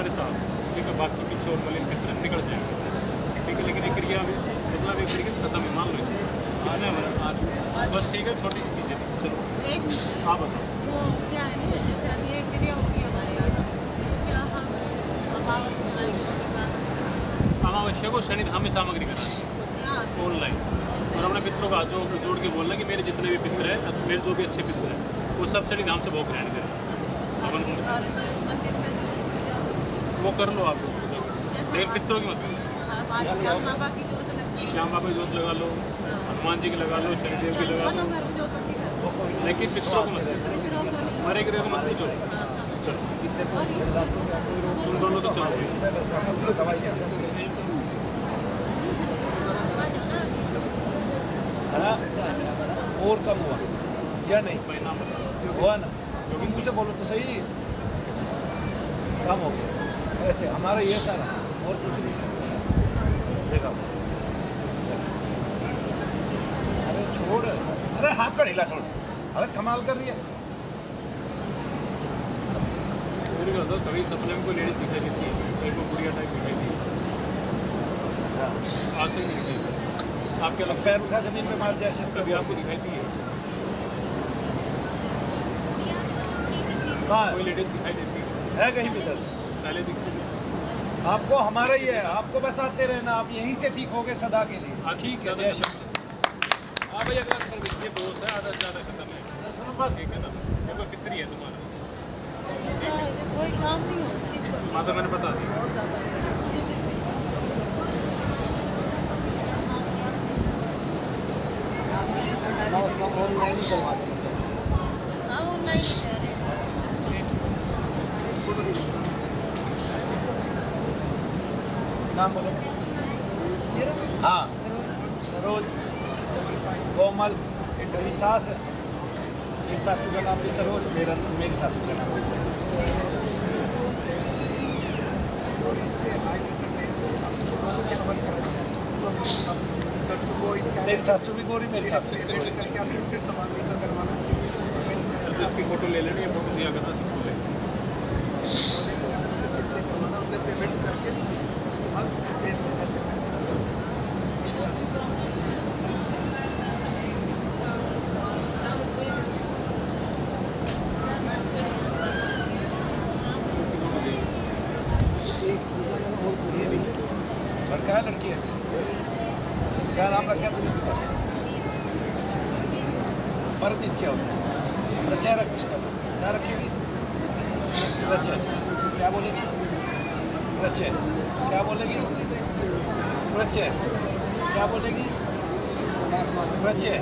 मेरे साथ, ठीक है, बाकी पीछे और मलिन फिर निकल जाएंगे, ठीक है। लेकिन ये क्रिया अभी मतलब एक तरीके से खत्म है, मान लो इसे आने वाला आज बस, ठीक है। छोटी सी चीज़ें, चलो आप बताओ। वो क्या है ना, जैसे अभी एक क्रिया होगी हमारे यहाँ, तो क्या हम अमावस्या को शनि धाम में सामग्री कराएं ऑनलाइन, और अपने पितरों का जोड़ के बोलना कि मेरे जितने भी पितर हैं, मेरे जो भी अच्छे पितर हैं, वो सब शनि धाम से भोग ग्रहण करें। वो कर लो आप लोग, लेकिन पितरों की मत, श्याम बाबा की जोत लगा लो, हनुमान जी की लगा लो, शनिदेव की लगा लो, लेकिन पितरों को मत, मरे गिरे को मत पूछो। चलो तुम दोनों तो चलो, और कम हुआ या नहीं? हुआ ना, क्योंकि मुझसे बोलो तो सही, कम हो गया। ऐसे हमारा ये सारा और कुछ नहीं देखा। अरे छोड़, अरे हाथ का ढीला छोड़, अरे कमाल कर रही है। कभी सपने में कोई लेडीज दिखाई देती है, एक को बुढ़िया टाइप दिखाई दी, आज तक नहीं दिखाई। आपके अलग पैर उठा जमीन पे मार जाए, कभी आपको दिखाई दी है? कोई लेडीज दिखाई देती है कहीं भी दर्द? पहले दिखती थी आपको हमारा ही है, आपको बस आते रहना, आप यहीं से ठीक हो गए सदा के लिए। ठीक है, जय श्री। हाँ भैया, ये दोस्त है, आधा से ज़्यादा खत्म है, ठीक है ना, ये कोई फिक्री है तुम्हारा, कोई काम नहीं होता। हाँ तो मैंने बता दिया। ऑनलाइन ही करवाते हैं। हाँ ऑनलाइन ही कह रहे हैं। नाम बोलो। हाँ, सरोज, कोमल, मेरी सास है, मेरी सासू का नाम भी सरोज, मेरी सासू का नाम भी सरोज। मेरी सासू भी गोरी, मेरी सासू भी गोरी। इसकी फोटो ले लेनी है, फोटो दिया करना सबको ले। पेमेंट करके उसके बाद भेज देना। लड़का है लड़की है? क्या नाम रखा तुमने इसका? परनीस क्या होता है? प्रचय रख इसका, क्या रखेगी? प्रचय क्या बोलेगी? प्रचय क्या बोलेगी? प्रचय क्या बोलेगी? प्रचय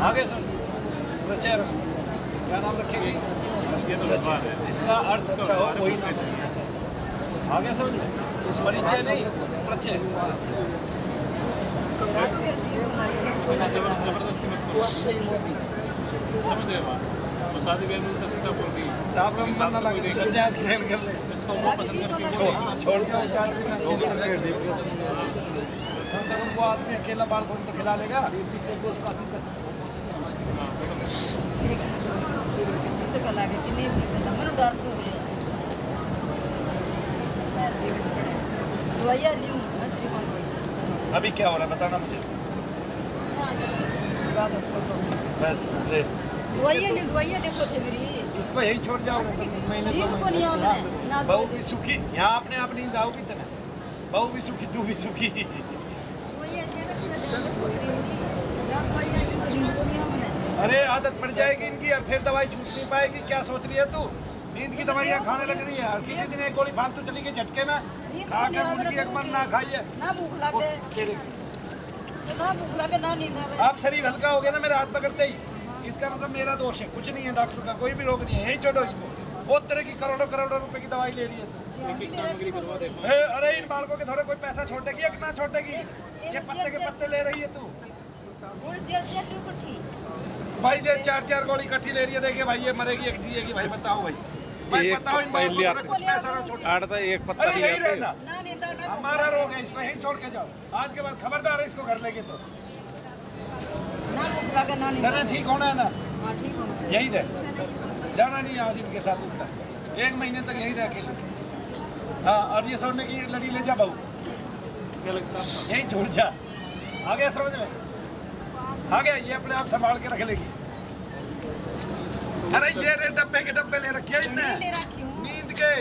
आगे सुन, प्रचय रख, क्या नाम रखेगी? इसका अर्थ अच्छा हो वही नाम रखना चाहिए। आगे समझ में, परिचय नहीं, प्रचय। जबरदस्ती मत करो, समझ गए बात? तो शादी ब्याह में उल्टा सीधा बोल रही है, आप लोग मन ना लगे, संन्यास ग्रहण कर ले। जिसको वो पसंद करती है छोड़ के उस आदमी में हम तक उनको आदमी अकेला बाल खोल तो खिला लेगा। अभी क्या हो रहा है बताना मुझे। देखो थे मेरी, इसको यही छोड़ जाओ ना, तो महीने बहू भी सुखी, यहाँ अपने आप नींद आओगी तो ना, बहू भी सुखी तू भी सुखी। अरे आदत पड़ जाएगी इनकी और फिर दवाई छूट नहीं पाएगी। क्या सोच रही है तू? नींद की दवाइयाँ खाने लग रही है और किसी दिन एक गोली फालतू चली गई झटके में, खा के मुर्गी एक मन ना खाइए। आप शरीर हल्का हो गया ना मेरे हाथ पकड़ते ही, इसका मतलब मेरा दोष है, कुछ नहीं है, डॉक्टर का कोई भी रोग नहीं है। यही छोड़ो इसको, बहुत तरह की करोड़ों करोड़ों रुपए की दवाई ले रही है तो। अरे इन बालकों के थोड़े कोई पैसा छोड़ेगी या ना छोड़ेगी? ये पत्ते के पत्ते ले रही है तू भाई, ये 4-4 गोली इकट्ठी ले रही है। देखिए भाई, ये मरेगी एक जिएगी भाई, बताओ भाई, बताओ इन बालकों को कुछ पैसा ना छोड़। एक पत्ता यही रहना हमारा रोग है, इसको यहीं छोड़ के जाओ। आज के बाद खबरदार है, इसको घर लेके तो ठीक होना है ना, यही रहे, जाना नहीं आज इनके साथ उतना। 1 महीने तक यहीं रह के ले। हाँ, और ये सोने की लड़ी ले जा बहू, क्या लगता है? यहीं छोड़ जा। आ गया समझ में? आ गया, ये अपने आप संभाल के रख लेगी। अरे ये रे डब्बे के डब्बे ले रखे इसने नींद के।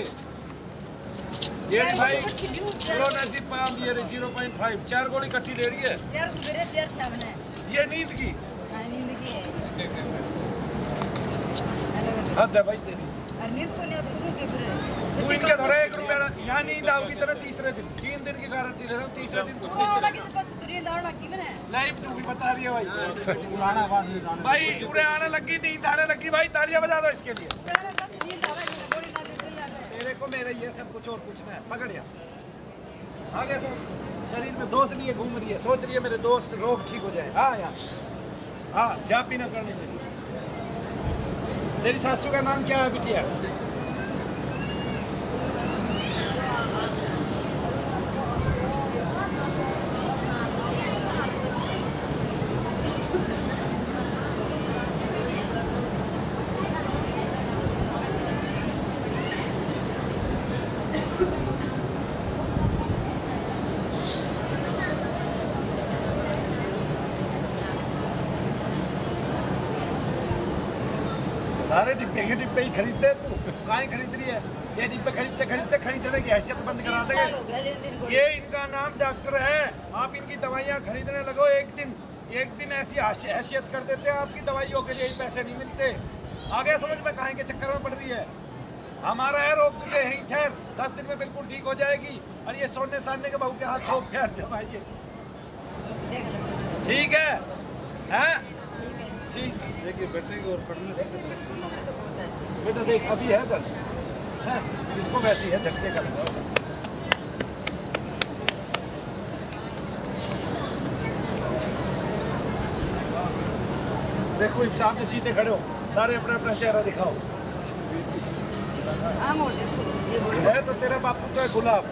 ये रे भाई क्लोनाज़ेपाम, ये रे 0.5 4 गोली इकट्ठी ले रही है। ये नींद की हद है भाई तेरी। तू इनके धरे 1 रुपया यहाँ नींद आओगी तेरा तीसरे दिन, 3 दिन की गारंटी ले रहा हूँ, तीसरे दिन कुछ नहीं लाइव तू भी बता रही है भाई। भाई उड़े आने लगी, नींद आने लगी भाई, तालियां बजा दो इसके लिए। तेरे को मेरे ये सब कुछ और पूछना है, पकड़ यार। आगे से शरीर में दोष लिए घूम रही है, सोच रही है मेरे दोस्त रोग ठीक हो जाए। हाँ यार, हाँ जा पी ना करने तेरी। तेरी सासू का नाम क्या है बिटिया? सारे डिब्बे के डिब्बे ही खरीदते तू, कहाँ खरीद रही है? ये डिब्बे खरीदते खरीदते खरीदने की हैसियत बंद करा देंगे। ये इनका नाम डॉक्टर है, आप इनकी दवाइयाँ खरीदने लगो। एक दिन ऐसी हैसियत कर देते हैं आपकी दवाइयों के लिए ही पैसे नहीं मिलते। आगे समझ में काहे के चक्कर में पड़ रही है? हमारा है रोग तुझे यहीं ठहर, 10 दिन में बिल्कुल ठीक हो जाएगी। और ये सोने सानने के बहू के हाथ सौंप के हट जमाइए, ठीक है? हैं? ठीक। देखिए बेटे की और पढ़ने बेटा देख अभी है दर्द है, इसको वैसी है झटके का लगा। देखो इस सामने सीधे खड़े हो, सारे अपना अपना चेहरा दिखाओ। है तो तेरा बाप तो है गुलाब,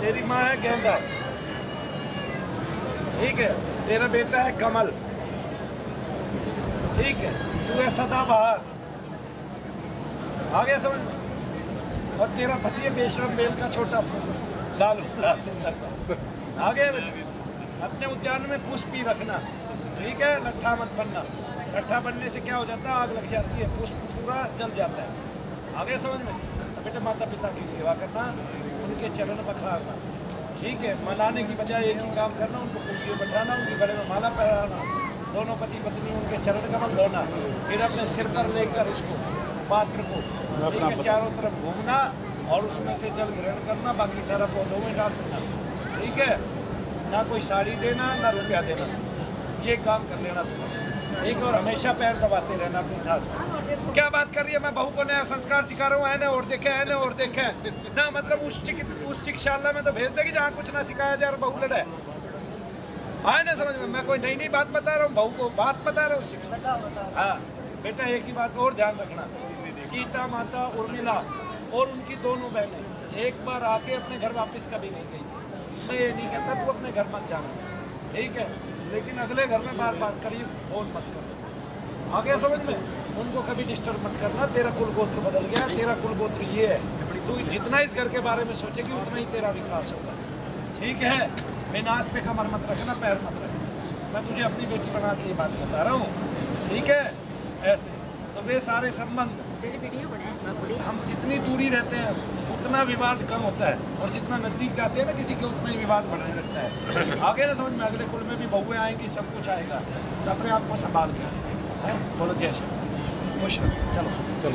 तेरी माँ है गेंदा, ठीक है? तेरा बेटा है कमल, ठीक है? तू है सदाबहार। आ गया समझ में? और तेरा पति है बेशरम बेल का छोटा फूल, लाल सुंदर सा। आ गया? अपने उद्यान में पुष्प ही रखना, ठीक है? लट्ठा मत बनना, लट्ठा बनने से क्या हो जाता है? आग लग जाती है, पुष्प पूरा जल जाता है। आ गया समझ में? बेटे माता पिता की सेवा करना, उनके चरण पखारना, ठीक है? मनाने की बजाय एक ही काम करना, उनको कुर्सी में बैठाना, उनके गले में माला पहनाना, दोनों पति पत्नी उनके चरण कमल धोना, फिर अपने सिर पर लेकर उसको पात्र को लेकर चारों तरफ घूमना और उसमें से जल ग्रहण करना, बाकी सारा पौधों में डाल देना, ठीक है? ना कोई साड़ी देना ना रुपया देना, ये काम कर लेना तुम्हें, ठीक? और हमेशा पैर दबाते रहना अपनी सास का। क्या बात कर रही है? मैं बहू को नया संस्कार सिखा रहा हूँ, है ना? और देखे है ना, और देखे ना, मतलब उस शिक्षालय में तो भेज देगी जहाँ कुछ ना सिखाया जाए और बहू लड़े। आए ना समझ में? मैं कोई नई नई बात बता रहा हूँ, बहू को बात बता रहा हूँ शिक्षा। हाँ बेटा, एक ही बात और ध्यान रखना, सीता माता उर्मिला और उनकी दोनों बहनें एक बार आके अपने घर वापस कभी नहीं गई। मैं ये नहीं कहता तू अपने घर मत जाना, ठीक है? लेकिन अगले घर में बार बार करीब फोन मत कर। आ गया समझ में? उनको कभी डिस्टर्ब मत करना। तेरा कुल गोत्र बदल गया, तेरा कुल गोत्र ये है। तू जितना इस घर के बारे में सोचेगी उतना ही तेरा विकास होगा, ठीक है? विनाश पे कमर मत रखना, पैर मत रखना। मैं तुझे अपनी बेटी बना के ये बात बता रहा हूँ, ठीक है? ऐसे तो वे सारे संबंध, हम जितनी दूरी रहते हैं उतना विवाद कम होता है, और जितना नजदीक जाते हैं ना किसी के, उतना ही विवाद बढ़ने लगता है। आगे ना समझ में? अगले कुल में भी बहुएं आएंगी, सब कुछ आएगा, तो अपने आप को संभाल के बोलो जय श्री, खुश रहो। चलो